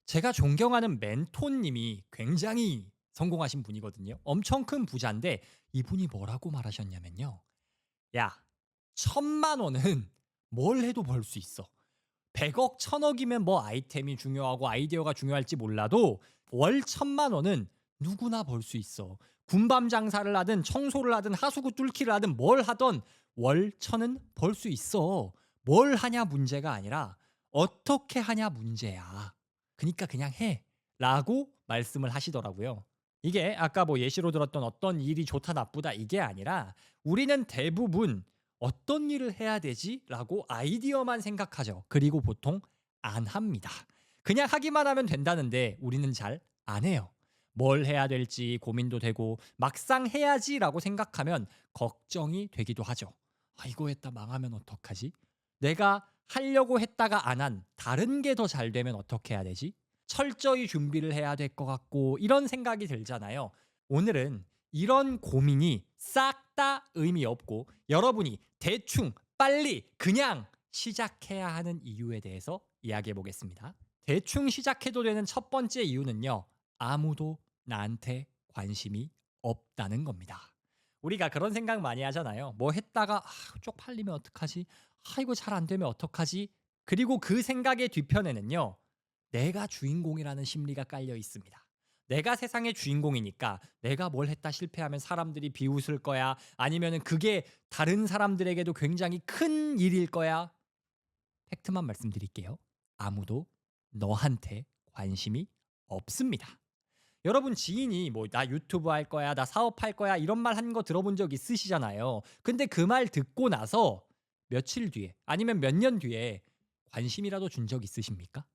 제가 존경하는 멘토님이 굉장히 성공하신 분이거든요. 엄청 큰 부자인데 이분이 뭐라고 말하셨냐면요. 야, 1,000만 원은 뭘 해도 벌 수 있어. 100억, 1,000억이면 뭐 아이템이 중요하고 아이디어가 중요할지 몰라도 월 1,000만 원은 누구나 벌 수 있어. 군밤 장사를 하든 청소를 하든 하수구 뚫기를 하든 뭘 하든 월 1,000은 벌 수 있어. 뭘 하냐 문제가 아니라 어떻게 하냐 문제야. 그니까 그냥 해. 라고 말씀을 하시더라고요. 이게 아까 뭐 예시로 들었던 어떤 일이 좋다 나쁘다 이게 아니라 우리는 대부분 '어떤 일을 해야 되지?' 라고 아이디어만 생각하죠. 그리고 보통 안 합니다. 그냥 하기만 하면 된다는데 우리는 잘 안 해요. 뭘 해야 될지 고민도 되고 '막상 해야지.'라고 생각하면 걱정이 되기도 하죠. '아 이거 했다 망하면 어떡하지? 내가 하려고 했다가 안 한 다른 게 더 잘 되면 어떻게 해야 되지?' 철저히 준비를 해야 될 것 같고 이런 생각이 들잖아요. 오늘은 이런 고민이 싹 다 의미 없고 여러분이 대충 빨리 그냥 시작해야 하는 이유에 대해서 이야기해 보겠습니다. 대충 시작해도 되는 첫 번째 이유는요. 아무도 나한테 관심이 없다는 겁니다. 우리가 그런 생각 많이 하잖아요. 뭐 했다가 쪽팔리면 어떡하지? 이거 잘 안 되면 어떡하지? 그리고 그 생각의 뒤편에는요. 내가 주인공이라는 심리가 깔려 있습니다. 내가 세상의 주인공이니까 내가 뭘 했다 실패하면 사람들이 비웃을 거야. 아니면은 그게 다른 사람들에게도 굉장히 큰 일일 거야. 팩트만 말씀드릴게요. 아무도 너한테 관심이 없습니다. 여러분 지인이 뭐 "나 유튜브 할 거야. 나 사업할 거야." 이런 말 한 거 들어본 적 있으시잖아요. 근데 그 말 듣고 나서 며칠 뒤에 아니면 몇 년 뒤에 관심이라도 준 적 있으십니까?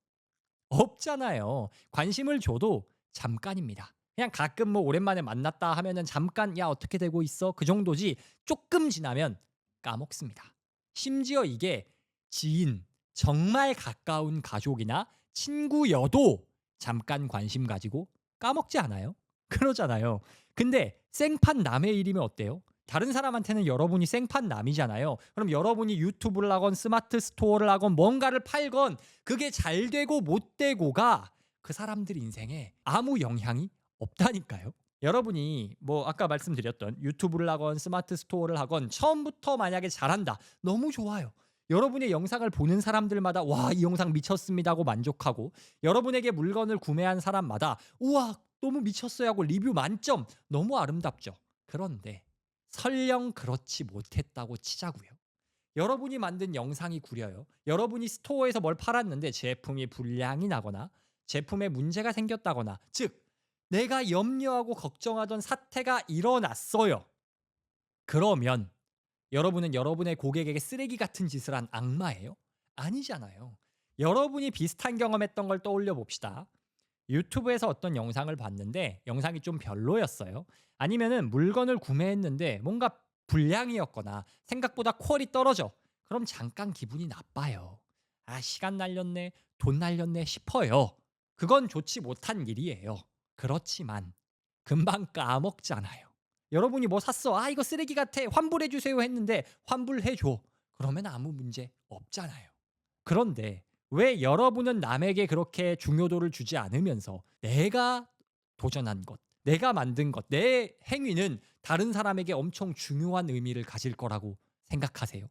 없잖아요. 관심을 줘도 잠깐입니다. 그냥 가끔 뭐 오랜만에 만났다 하면은 잠깐 "야 어떻게 되고 있어?" 그 정도지 쪼끔 지나면 까먹습니다. 심지어 이게 지인, 정말 가까운 가족이나 친구여도 잠깐 관심 가지고 까먹지 않아요? 그러잖아요. 근데 생판 남의 일이면 어때요? 다른 사람한테는 여러분이 생판 남이잖아요. 그럼 여러분이 유튜브를 하건 스마트 스토어를 하건 뭔가를 팔건 그게 잘 되고 못 되고가 그 사람들 인생에 아무 영향이 없다니까요. 여러분이 뭐 아까 말씀드렸던 유튜브를 하건 스마트 스토어를 하건 처음부터 만약에 잘한다. 너무 좋아요. 여러분의 영상을 보는 사람들마다 "와 이 영상 미쳤습니다." 하고 만족하고 여러분에게 물건을 구매한 사람마다 "우와 너무 미쳤어요." 하고 리뷰 만점. 너무 아름답죠. 그런데 설령 그렇지 못했다고 치자고요. 여러분이 만든 영상이 구려요. 여러분이 스토어에서 뭘 팔았는데 제품이 불량이 나거나 제품에 문제가 생겼다거나 즉 내가 염려하고 걱정하던 사태가 일어났어요. 그러면 여러분은 여러분의 고객에게 쓰레기 같은 짓을 한 악마예요? 아니잖아요. 여러분이 비슷한 경험했던 걸 떠올려 봅시다. 유튜브에서 어떤 영상을 봤는데 영상이 좀 별로였어요. 아니면은 물건을 구매했는데 뭔가 불량이었거나 생각보다 퀄이 떨어져. 그럼 잠깐 기분이 나빠요. '아 시간 날렸네. 돈 날렸네.' 싶어요. 그건 좋지 못한 일이에요. 그렇지만 금방 까먹잖아요. 여러분이 뭐 샀어. "아 이거 쓰레기 같아. 환불해 주세요." 했는데 환불해 줘. 그러면 아무 문제 없잖아요. 그런데 왜 여러분은 남에게 그렇게 중요도를 주지 않으면서 내가 도전한 것, 내가 만든 것, 내 행위는 다른 사람에게 엄청 중요한 의미를 가질 거라고 생각하세요?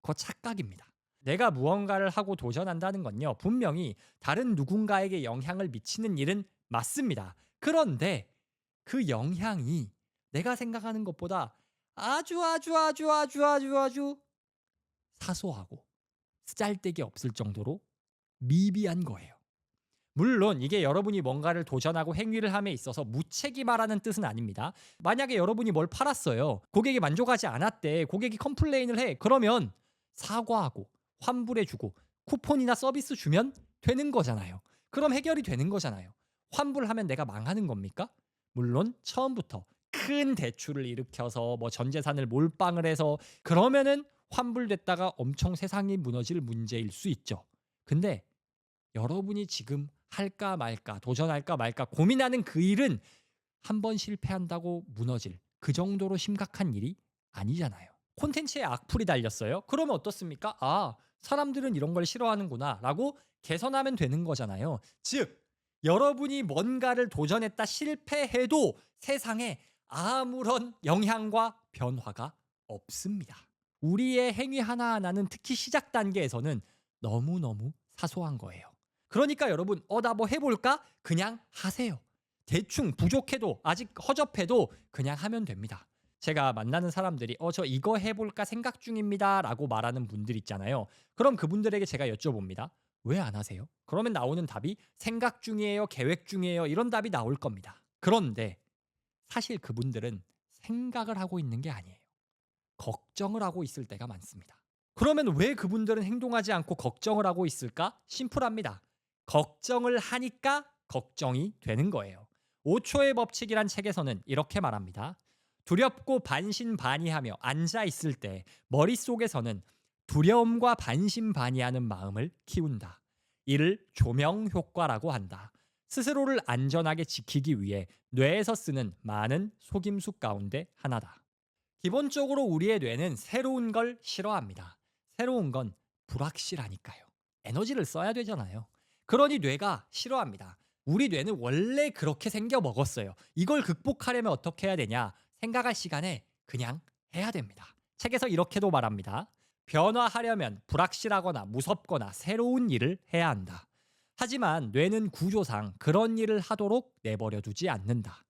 그거 착각입니다. 내가 무언가를 하고 도전한다는 건요. 분명히 다른 누군가에게 영향을 미치는 일은 맞습니다. 그런데 그 영향이 내가 생각하는 것보다 아주, 아주, 아주, 아주, 아주, 아주 사소하고 쓰잘데기 없을 정도로 미비한 거예요. 물론 이게 여러분이 뭔가를 도전하고 행위를 함에 있어서 무책임하라는 뜻은 아닙니다. 만약에 여러분이 뭘 팔았어요. 고객이 만족하지 않았대. 고객이 컴플레인을 해. 그러면 사과하고 환불해 주고 쿠폰이나 서비스 주면 되는 거잖아요. 그럼 해결이 되는 거잖아요. 환불하면 내가 망하는 겁니까? 물론 처음부터 큰 대출을 일으켜서 뭐 전 재산을 몰빵을 해서 그러면은 환불됐다가 엄청 세상이 무너질 문제일 수 있죠. 근데 여러분이 지금 할까 말까, 도전할까 말까 고민하는 그 일은 한 번 실패한다고 무너질 그 정도로 심각한 일이 아니잖아요. 콘텐츠에 악플이 달렸어요? 그러면 어떻습니까? '아 사람들은 이런 걸 싫어하는구나.'라고 개선하면 되는 거잖아요. 즉 여러분이 뭔가를 도전했다 실패해도 세상에 아무런 영향과 변화가 없습니다. 우리의 행위 하나하나는 특히 시작 단계에서는 너무너무 사소한 거예요. 그러니까 여러분, 나 뭐 해볼까? 그냥 하세요. 대충 부족해도 아직 허접해도 그냥 하면 됩니다. 제가 만나는 사람들이 저 이거 해볼까 생각 중입니다 라고 말하는 분들 있잖아요. 그럼 그분들에게 제가 여쭤봅니다. 왜 안 하세요? 그러면 나오는 답이 생각 중이에요, 계획 중이에요, 이런 답이 나올 겁니다. 그런데 사실 그분들은 생각을 하고 있는 게 아니에요. 걱정을 하고 있을 때가 많습니다. 그러면 왜 그분들은 행동하지 않고 걱정을 하고 있을까? 심플합니다. 걱정을 하니까 걱정이 되는 거예요. 5초의 법칙이란 책에서는 이렇게 말합니다. 두렵고 반신반의하며 앉아 있을 때 머릿속에서는 두려움과 반신반의하는 마음을 키운다. 이를 조명 효과라고 한다. 스스로를 안전하게 지키기 위해 뇌에서 쓰는 많은 속임수 가운데 하나다. 기본적으로 우리의 뇌는 새로운 걸 싫어합니다. 새로운 건 불확실하니까요. 에너지를 써야 되잖아요. 그러니 뇌가 싫어합니다. 우리 뇌는 원래 그렇게 생겨 먹었어요. 이걸 극복하려면 어떻게 해야 되냐? 생각할 시간에 그냥 해야 됩니다. 책에서 이렇게도 말합니다. 변화하려면 불확실하거나 무섭거나 새로운 일을 해야 한다. 하지만 뇌는 구조상 그런 일을 하도록 내버려 두지 않는다.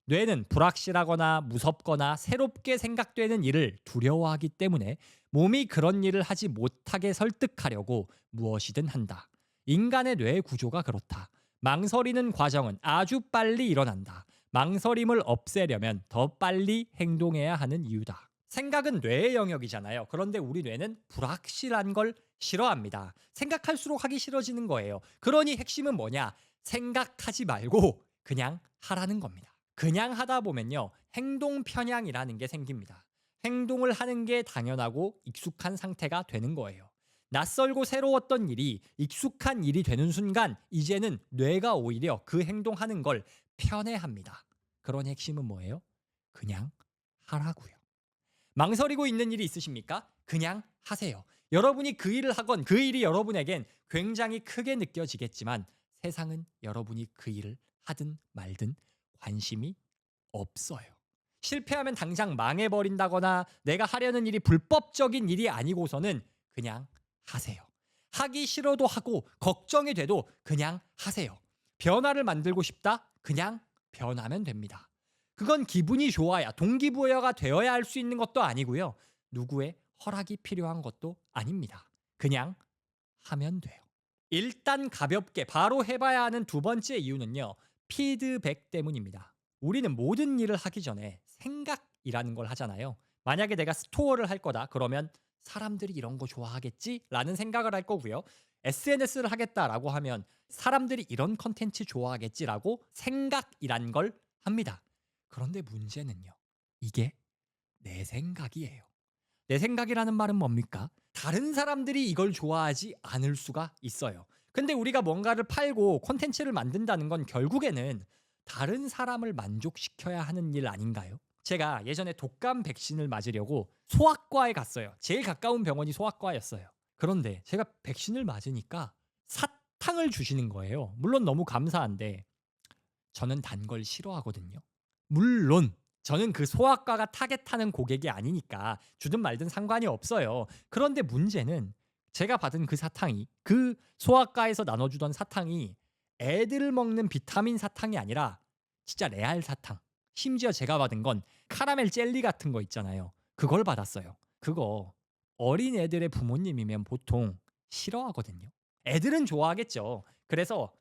뇌는 불확실하거나 무섭거나 새롭게 생각되는 일을 두려워하기 때문에 몸이 그런 일을 하지 못하게 설득하려고 무엇이든 한다. 인간의 뇌의 구조가 그렇다. 망설이는 과정은 아주 빨리 일어난다. 망설임을 없애려면 더 빨리 행동해야 하는 이유다. 생각은 뇌의 영역이잖아요. 그런데 우리 뇌는 불확실한 걸 싫어합니다. 생각할수록 하기 싫어지는 거예요. 그러니 핵심은 뭐냐? 생각하지 말고 그냥 하라는 겁니다. 그냥 하다 보면요, 행동 편향이라는 게 생깁니다. 행동을 하는 게 당연하고 익숙한 상태가 되는 거예요. 낯설고 새로웠던 일이 익숙한 일이 되는 순간 이제는 뇌가 오히려 그 행동하는 걸 편애합니다. 그런 핵심은 뭐예요? 그냥 하라고요. 망설이고 있는 일이 있으십니까? 그냥 하세요. 여러분이 그 일을 하건 그 일이 여러분에겐 굉장히 크게 느껴지겠지만 세상은 여러분이 그 일을 하든 말든 관심이 없어요. 실패하면 당장 망해버린다거나 내가 하려는 일이 불법적인 일이 아니고서는 그냥 하세요. 하기 싫어도 하고 걱정이 돼도 그냥 하세요. 변화를 만들고 싶다? 그냥 변하면 됩니다. 그건 기분이 좋아야 동기부여가 되어야 할 수 있는 것도 아니고요. 누구의 허락이 필요한 것도 아닙니다. 그냥 하면 돼요. 일단 가볍게 바로 해봐야 하는 두 번째 이유는요. 피드백 때문입니다. 우리는 모든 일을 하기 전에 생각이라는 걸 하잖아요. 만약에 내가 스토어를 할 거다 그러면 사람들이 이런 거 좋아하겠지라는 생각을 할 거고요. SNS를 하겠다라고 하면 사람들이 이런 컨텐츠 좋아하겠지라고 생각이란 걸 합니다. 그런데 문제는요. 이게 내 생각이에요. 내 생각이라는 말은 뭡니까? 다른 사람들이 이걸 좋아하지 않을 수가 있어요. 근데 우리가 뭔가를 팔고 콘텐츠를 만든다는 건 결국에는 다른 사람을 만족시켜야 하는 일 아닌가요? 제가 예전에 독감 백신을 맞으려고 소아과에 갔어요. 제일 가까운 병원이 소아과였어요. 그런데 제가 백신을 맞으니까 사탕을 주시는 거예요. 물론 너무 감사한데 저는 단 걸 싫어하거든요. 물론 저는 그 소아과가 타겟하는 고객이 아니니까 주든 말든 상관이 없어요. 그런데 문제는 제가 받은 그 사탕이 그 소아과에서 나눠주던 사탕이 애들 먹는 비타민 사탕이 아니라 진짜 레알 사탕. 심지어 제가 받은 건 카라멜 젤리 같은 거 있잖아요. 그걸 받았어요. 그거 어린 애들의 부모님이면 보통 싫어하거든요. 애들은 좋아하겠죠. 그래서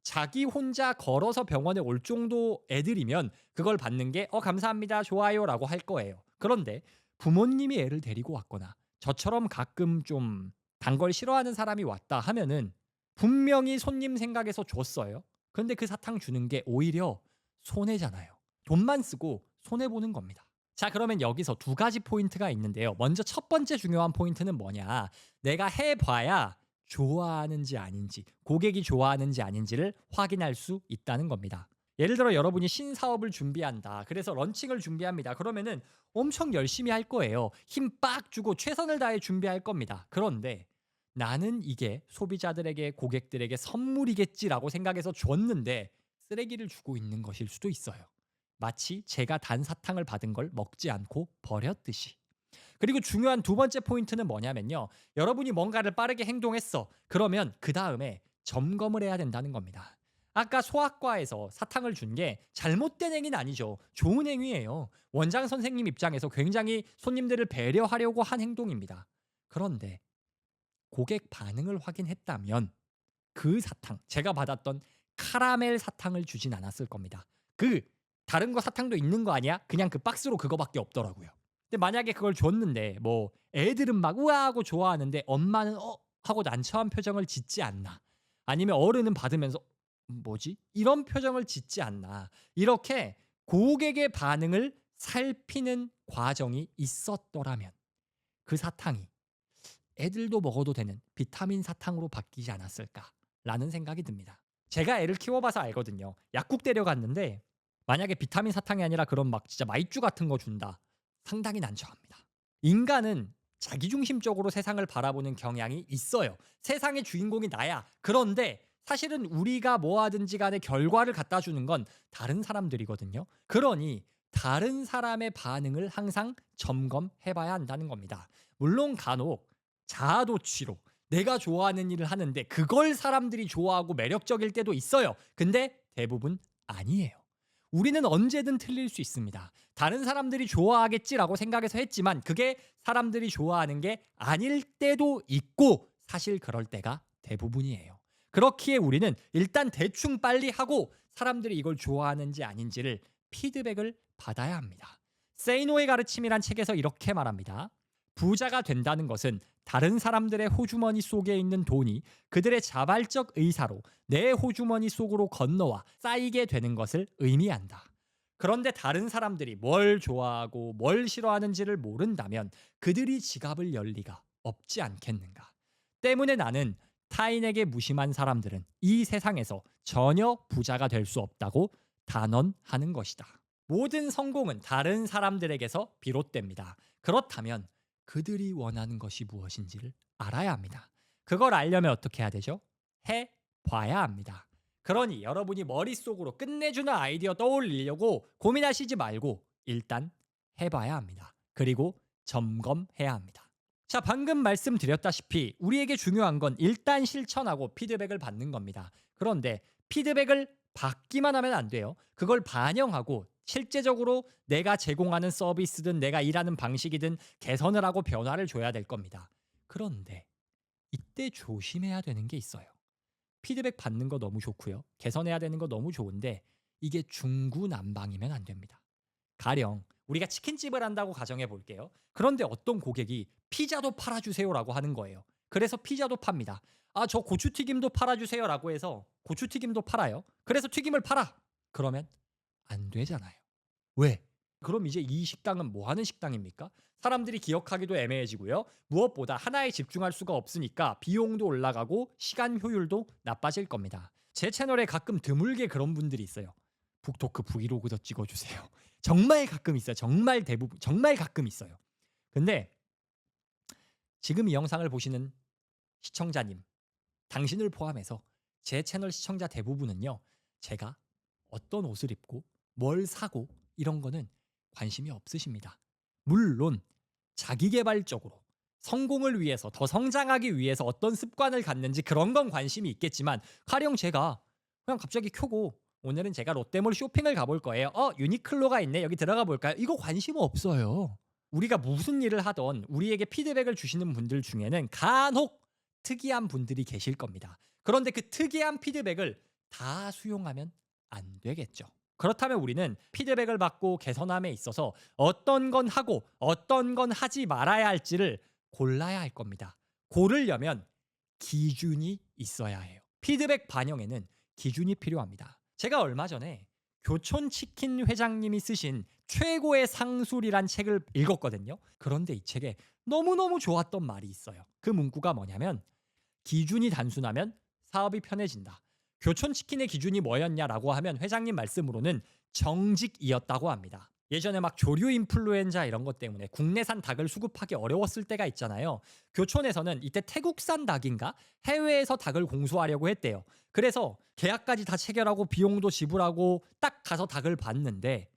자기 혼자 걸어서 병원에 올 정도 애들이면 그걸 받는 게 감사합니다. 좋아요라고 할 거예요. 그런데 부모님이 애를 데리고 왔거나 저처럼 가끔 좀 단 걸 싫어하는 사람이 왔다 하면은 분명히 손님 생각에서 줬어요. 근데 그 사탕 주는 게 오히려 손해잖아요. 돈만 쓰고 손해 보는 겁니다. 자, 그러면 여기서 두 가지 포인트가 있는데요. 먼저 첫 번째 중요한 포인트는 뭐냐? 내가 해봐야 좋아하는지 아닌지, 고객이 좋아하는지 아닌지를 확인할 수 있다는 겁니다. 예를 들어 여러분이 신사업을 준비한다. 그래서 런칭을 준비합니다. 그러면은 엄청 열심히 할 거예요. 힘 빡 주고 최선을 다해 준비할 겁니다. 그런데 나는 이게 소비자들에게 고객들에게 선물이겠지라고 생각해서 줬는데 쓰레기를 주고 있는 것일 수도 있어요. 마치 제가 단 사탕을 받은 걸 먹지 않고 버렸듯이. 그리고 중요한 두 번째 포인트는 뭐냐면요. 여러분이 뭔가를 빠르게 행동했어. 그러면 그 다음에 점검을 해야 된다는 겁니다. 아까 소아과에서 사탕을 준 게 잘못된 행위는 아니죠. 좋은 행위예요. 원장 선생님 입장에서 굉장히 손님들을 배려하려고 한 행동입니다. 그런데 고객 반응을 확인했다면 그 사탕, 제가 받았던 카라멜 사탕을 주진 않았을 겁니다. 그 다른 거 사탕도 있는 거 아니야? 그냥 그 박스로 그거밖에 없더라고요. 근데 만약에 그걸 줬는데 뭐 애들은 막 우와 하고 좋아하는데 엄마는 하고 난처한 표정을 짓지 않나. 아니면 어른은 받으면서 뭐지? 이런 표정을 짓지 않나. 이렇게 고객의 반응을 살피는 과정이 있었더라면 그 사탕이 애들도 먹어도 되는 비타민 사탕으로 바뀌지 않았을까라는 생각이 듭니다. 제가 애를 키워봐서 알거든요. 약국 데려갔는데 만약에 비타민 사탕이 아니라 그런 막 진짜 마이쮸 같은 거 준다. 상당히 난처합니다. 인간은 자기중심적으로 세상을 바라보는 경향이 있어요. 세상의 주인공이 나야. 그런데 사실은 우리가 뭐 하든지 간에 결과를 갖다 주는 건 다른 사람들이거든요. 그러니 다른 사람의 반응을 항상 점검해 봐야 한다는 겁니다. 물론 간혹 자아도취로 내가 좋아하는 일을 하는데 그걸 사람들이 좋아하고 매력적일 때도 있어요. 근데 대부분 아니에요. 우리는 언제든 틀릴 수 있습니다. 다른 사람들이 좋아하겠지라고 생각해서 했지만 그게 사람들이 좋아하는 게 아닐 때도 있고 사실 그럴 때가 대부분이에요. 그렇기에 우리는 일단 대충 빨리 하고 사람들이 이걸 좋아하는지 아닌지를 피드백을 받아야 합니다. 세이노의 가르침이란 책에서 이렇게 말합니다. 부자가 된다는 것은 다른 사람들의 호주머니 속에 있는 돈이 그들의 자발적 의사로 내 호주머니 속으로 건너와 쌓이게 되는 것을 의미한다. 그런데 다른 사람들이 뭘 좋아하고 뭘 싫어하는지를 모른다면 그들이 지갑을 열 리가 없지 않겠는가. 때문에 나는 타인에게 무심한 사람들은 이 세상에서 전혀 부자가 될 수 없다고 단언하는 것이다. 모든 성공은 다른 사람들에게서 비롯됩니다. 그렇다면 그들이 원하는 것이 무엇인지를 알아야 합니다. 그걸 알려면 어떻게 해야 되죠? 해 봐야 합니다. 그러니 여러분이 머릿속으로 끝내주는 아이디어 떠올리려고 고민하시지 말고 일단 해봐야 합니다. 그리고 점검해야 합니다. 자, 방금 말씀드렸다시피 우리에게 중요한 건 일단 실천하고 피드백을 받는 겁니다. 그런데 피드백을 받기만 하면 안 돼요. 그걸 반영하고 실제적으로 내가 제공하는 서비스든 내가 일하는 방식이든 개선을 하고 변화를 줘야 될 겁니다. 그런데 이때 조심해야 되는 게 있어요. 피드백 받는 거 너무 좋고요. 개선해야 되는 거 너무 좋은데 이게 중구난방이면 안 됩니다. 가령 우리가 치킨집을 한다고 가정해 볼게요. 그런데 어떤 고객이 피자도 팔아주세요라고 하는 거예요. 그래서 피자도 팝니다. 아, 저 고추튀김도 팔아주세요라고 해서 고추튀김도 팔아요. 그래서 튀김을 팔아. 그러면 안 되잖아요. 왜? 그럼 이제 이 식당은 뭐 하는 식당입니까? 사람들이 기억하기도 애매해지고요. 무엇보다 하나에 집중할 수가 없으니까 비용도 올라가고 시간 효율도 나빠질 겁니다. 제 채널에 가끔 드물게 그런 분들이 있어요. 북토크 브이로그도 찍어주세요. 정말 가끔 있어요. 정말 대부분, 정말 가끔 있어요. 근데 지금 이 영상을 보시는 시청자님, 당신을 포함해서 제 채널 시청자 대부분은요. 제가 어떤 옷을 입고 뭘 사고 이런 거는 관심이 없으십니다. 물론 자기계발적으로 성공을 위해서 더 성장하기 위해서 어떤 습관을 갖는지 그런 건 관심이 있겠지만 가령 제가 그냥 갑자기 켜고 오늘은 제가 롯데몰 쇼핑을 가볼 거예요. 유니클로가 있네. 여기 들어가 볼까요? 이거 관심 없어요. 우리가 무슨 일을 하던 우리에게 피드백을 주시는 분들 중에는 간혹 특이한 분들이 계실 겁니다. 그런데 그 특이한 피드백을 다 수용하면 안 되겠죠. 그렇다면 우리는 피드백을 받고 개선함에 있어서 어떤 건 하고 어떤 건 하지 말아야 할지를 골라야 할 겁니다. 고르려면 기준이 있어야 해요. 피드백 반영에는 기준이 필요합니다. 제가 얼마 전에 교촌치킨 회장님이 쓰신 최고의 상술이란 책을 읽었거든요. 그런데 이 책에 너무너무 좋았던 말이 있어요. 그 문구가 뭐냐면 기준이 단순하면 사업이 편해진다. 교촌치킨의 기준이 뭐였냐라고 하면 회장님 말씀으로는 정직이었다고 합니다. 예전에 막 조류 인플루엔자 이런 것 때문에 국내산 닭을 수급하기 어려웠을 때가 있잖아요. 교촌에서는 이때 태국산 닭인가 해외에서 닭을 공수하려고 했대요. 그래서 계약까지 다 체결하고 비용도 지불하고 딱 가서 닭을 봤는데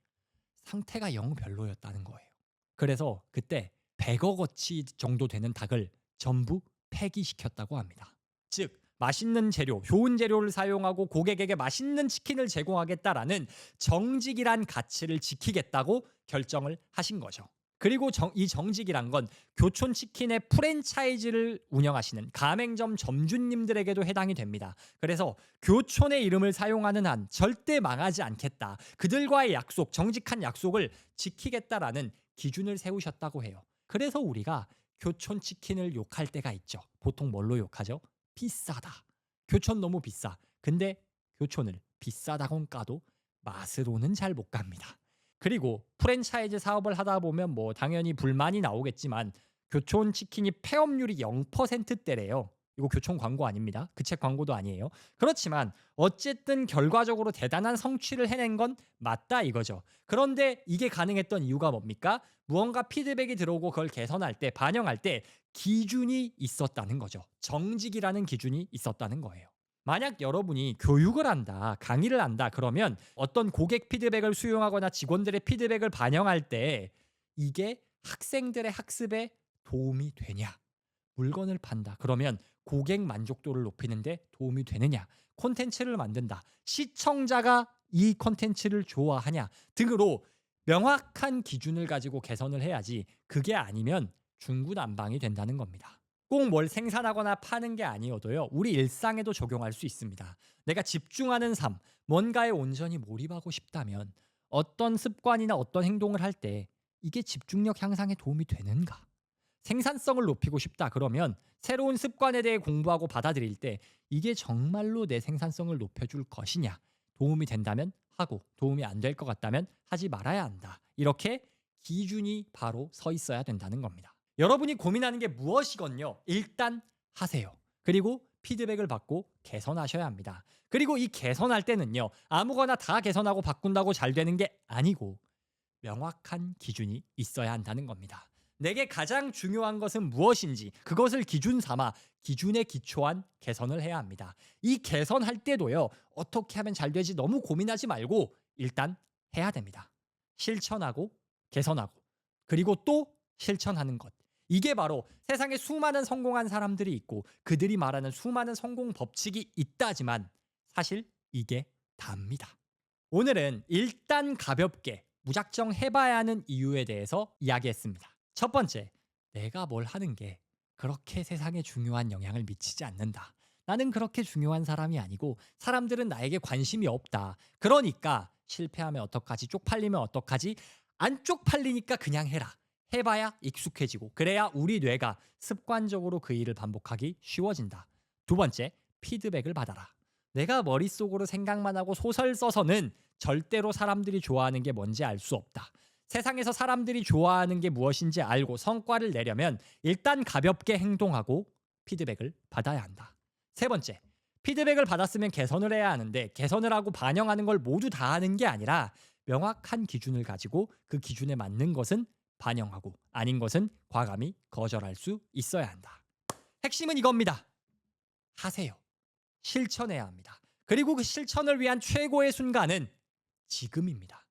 상태가 영 별로였다는 거예요. 그래서 그때 100억어치 정도 되는 닭을 전부 폐기시켰다고 합니다. 즉 맛있는 재료, 좋은 재료를 사용하고 고객에게 맛있는 치킨을 제공하겠다라는 정직이란 가치를 지키겠다고 결정을 하신 거죠. 그리고 이 정직이란 건 교촌 치킨의 프랜차이즈를 운영하시는 가맹점 점주님들에게도 해당이 됩니다. 그래서 교촌의 이름을 사용하는 한 절대 망하지 않겠다. 그들과의 약속, 정직한 약속을 지키겠다라는 기준을 세우셨다고 해요. 그래서 우리가 교촌 치킨을 욕할 때가 있죠. 보통 뭘로 욕하죠? 비싸다. 교촌 너무 비싸. 근데 교촌을 비싸다곤 까도 맛으로는 잘 못 갑니다. 그리고 프랜차이즈 사업을 하다 보면 뭐 당연히 불만이 나오겠지만 교촌 치킨이 폐업률이 0%대래요. 이거 교촌 광고 아닙니다. 그 책 광고도 아니에요. 그렇지만 어쨌든 결과적으로 대단한 성취를 해낸 건 맞다 이거죠. 그런데 이게 가능했던 이유가 뭡니까? 무언가 피드백이 들어오고 그걸 개선할 때, 반영할 때 기준이 있었다는 거죠. 정직이라는 기준이 있었다는 거예요. 만약 여러분이 교육을 한다, 강의를 한다, 그러면 어떤 고객 피드백을 수용하거나 직원들의 피드백을 반영할 때 이게 학생들의 학습에 도움이 되냐? 물건을 판다. 그러면 고객 만족도를 높이는데 도움이 되느냐? 콘텐츠를 만든다. 시청자가 이 콘텐츠를 좋아하냐? 등으로 명확한 기준을 가지고 개선을 해야지 그게 아니면 중구난방이 된다는 겁니다. 꼭 뭘 생산하거나 파는 게 아니어도요. 우리 일상에도 적용할 수 있습니다. 내가 집중하는 삶, 뭔가에 온전히 몰입하고 싶다면 어떤 습관이나 어떤 행동을 할 때 이게 집중력 향상에 도움이 되는가? 생산성을 높이고 싶다 그러면 새로운 습관에 대해 공부하고 받아들일 때 이게 정말로 내 생산성을 높여줄 것이냐? 도움이 된다면 하고 도움이 안 될 것 같다면 하지 말아야 한다. 이렇게 기준이 바로 서 있어야 된다는 겁니다. 여러분이 고민하는 게 무엇이건요. 일단 하세요. 그리고 피드백을 받고 개선하셔야 합니다. 그리고 이 개선할 때는요. 아무거나 다 개선하고 바꾼다고 잘 되는 게 아니고 명확한 기준이 있어야 한다는 겁니다. 내게 가장 중요한 것은 무엇인지 그것을 기준 삼아 기준에 기초한 개선을 해야 합니다. 이 개선할 때도요. 어떻게 하면 잘 되지 너무 고민하지 말고 일단 해야 됩니다. 실천하고 개선하고 그리고 또 실천하는 것. 이게 바로 세상에 수많은 성공한 사람들이 있고 그들이 말하는 수많은 성공 법칙이 있다지만 사실 이게 답니다. 오늘은 일단 가볍게 무작정 해봐야 하는 이유에 대해서 이야기했습니다. 첫 번째, 내가 뭘 하는 게 그렇게 세상에 중요한 영향을 미치지 않는다. 나는 그렇게 중요한 사람이 아니고 사람들은 나에게 관심이 없다. 그러니까 실패하면 어떡하지? 쪽팔리면 어떡하지? 안 쪽팔리니까 그냥 해라. 해봐야 익숙해지고 그래야 우리 뇌가 습관적으로 그 일을 반복하기 쉬워진다. 두 번째, 피드백을 받아라. 내가 머릿속으로 생각만 하고 소설 써서는 절대로 사람들이 좋아하는 게 뭔지 알 수 없다. 세상에서 사람들이 좋아하는 게 무엇인지 알고 성과를 내려면 일단 가볍게 행동하고 피드백을 받아야 한다. 세 번째, 피드백을 받았으면 개선을 해야 하는데 개선을 하고 반영하는 걸 모두 다 하는 게 아니라 명확한 기준을 가지고 그 기준에 맞는 것은 반영하고 아닌 것은 과감히 거절할 수 있어야 한다. 핵심은 이겁니다. 하세요. 실천해야 합니다. 그리고 그 실천을 위한 최고의 순간은 지금입니다.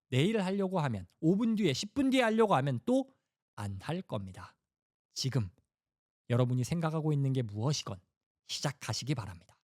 내일 하려고 하면 5분 뒤에 10분 뒤에 하려고 하면 또 안 할 겁니다. 지금 여러분이 생각하고 있는 게 무엇이건 시작하시기 바랍니다.